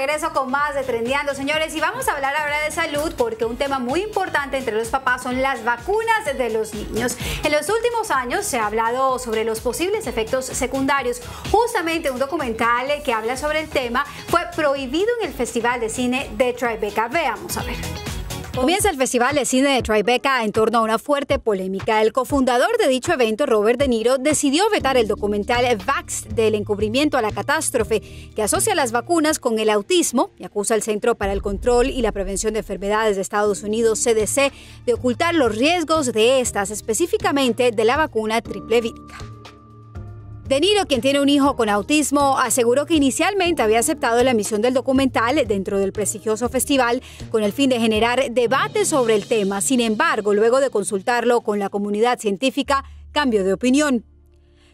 regreso con más de Trendeando, señores, y vamos a hablar ahora de salud porque un tema muy importante entre los papás son las vacunas de los niños. En los últimos años se ha hablado sobre los posibles efectos secundarios. Justamente un documental que habla sobre el tema fue prohibido en el Festival de Cine de Tribeca. Veamos a ver. Comienza el Festival de Cine de Tribeca en torno a una fuerte polémica. El cofundador de dicho evento, Robert De Niro, decidió vetar el documental Vaxxed del encubrimiento a la catástrofe, que asocia las vacunas con el autismo y acusa al Centro para el Control y la Prevención de Enfermedades de Estados Unidos, CDC, de ocultar los riesgos de estas, específicamente de la vacuna triple vírica. De Niro, quien tiene un hijo con autismo, aseguró que inicialmente había aceptado la emisión del documental dentro del prestigioso festival con el fin de generar debate sobre el tema. Sin embargo, luego de consultarlo con la comunidad científica, cambió de opinión.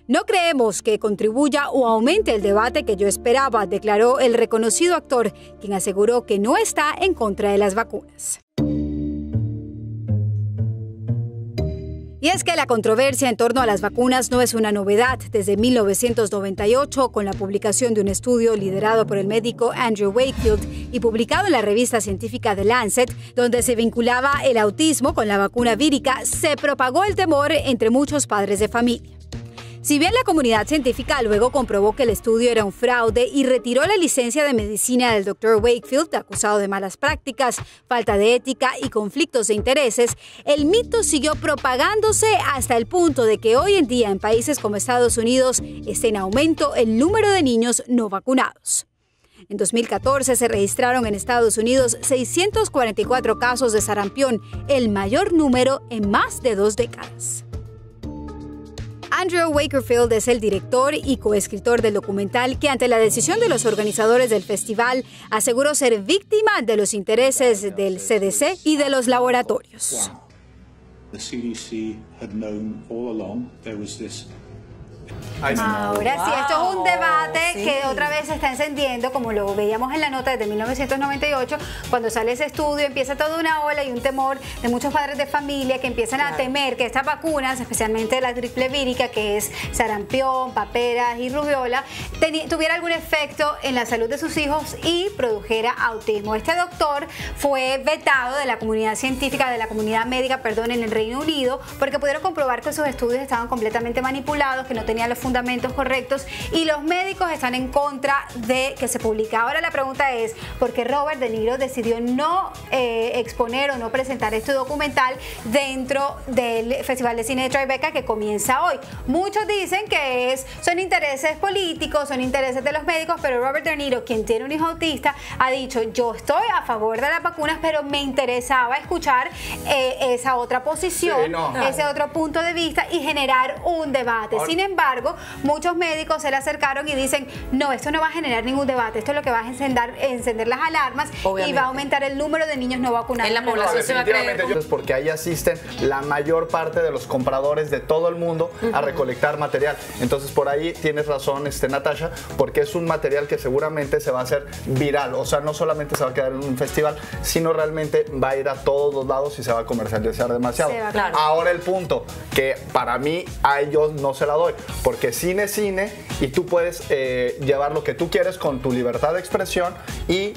No creemos que contribuya o aumente el debate que yo esperaba, declaró el reconocido actor, quien aseguró que no está en contra de las vacunas. Y es que la controversia en torno a las vacunas no es una novedad. Desde 1998, con la publicación de un estudio liderado por el médico Andrew Wakefield y publicado en la revista científica The Lancet, donde se vinculaba el autismo con la vacuna vírica, se propagó el temor entre muchos padres de familia. Si bien la comunidad científica luego comprobó que el estudio era un fraude y retiró la licencia de medicina del Dr. Wakefield, acusado de malas prácticas, falta de ética y conflictos de intereses, el mito siguió propagándose hasta el punto de que hoy en día en países como Estados Unidos está en aumento el número de niños no vacunados. En 2014 se registraron en Estados Unidos 644 casos de sarampión, el mayor número en más de 2 décadas. Andrew Wakefield es el director y coescritor del documental que, ante la decisión de los organizadores del festival, aseguró ser víctima de los intereses del CDC y de los laboratorios. The CDC had known all along there was this. Ahora sí, esto es un debate que otra vez se está encendiendo, como lo veíamos en la nota desde 1998, cuando sale ese estudio, empieza toda una ola y un temor de muchos padres de familia que empiezan a temer que estas vacunas, especialmente la triple vírica, que es sarampión, paperas y rubiola, tuviera algún efecto en la salud de sus hijos y produjera autismo. Este doctor fue vetado de la comunidad científica, de la comunidad médica, perdón, en el Reino Unido, porque pudieron comprobar que sus estudios estaban completamente manipulados, que no tenían los fundamentos correctos y los médicos están en contra de que se publique. Ahora la pregunta es, ¿por qué Robert De Niro decidió no exponer o no presentar este documental dentro del Festival de Cine de Tribeca que comienza hoy? Muchos dicen que son intereses políticos, son intereses de los médicos, pero Robert De Niro, quien tiene un hijo autista, ha dicho, yo estoy a favor de las vacunas, pero me interesaba escuchar esa otra posición, ese otro punto de vista y generar un debate. Sin embargo, muchos médicos se le acercaron y dicen, no, esto no va a generar ningún debate, esto es lo que va a encender las alarmas y va a aumentar el número de niños no vacunados. En la población se va a creer. Porque ahí asisten la mayor parte de los compradores de todo el mundo a recolectar material. Entonces por ahí tienes razón, Natasha, porque es un material que seguramente se va a hacer viral. O sea, no solamente se va a quedar en un festival, sino realmente va a ir a todos los lados y se va a comercializar demasiado. Ahora el punto, que para mí a ellos no se la doy, porque cine es cine y tú puedes llevar lo que tú quieres con tu libertad de expresión y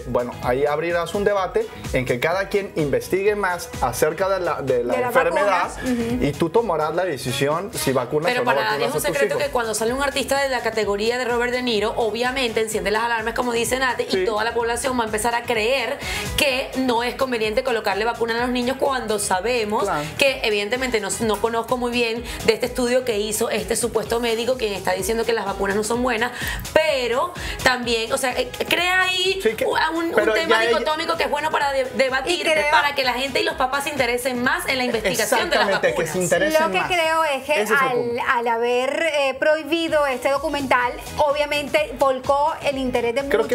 bueno, ahí abrirás un debate en que cada quien investigue más acerca de la enfermedad y tú tomarás la decisión si vacunas o no vacunas. Pero para nadie es un secreto que cuando sale un artista de la categoría de Robert De Niro, obviamente enciende las alarmas, como dice Nate, y toda la población va a empezar a creer que no es conveniente colocarle vacuna a los niños cuando sabemos que evidentemente no conozco muy bien de este estudio que hizo este supuesto médico, quien está diciendo que las vacunas no son buenas, pero también, o sea, crea ahí un tema dicotómico que es bueno para debatir, para que la gente y los papás se interesen más en la investigación de las vacunas. Que se interesen lo que creo es que al haber prohibido este documental, obviamente volcó el interés de muchos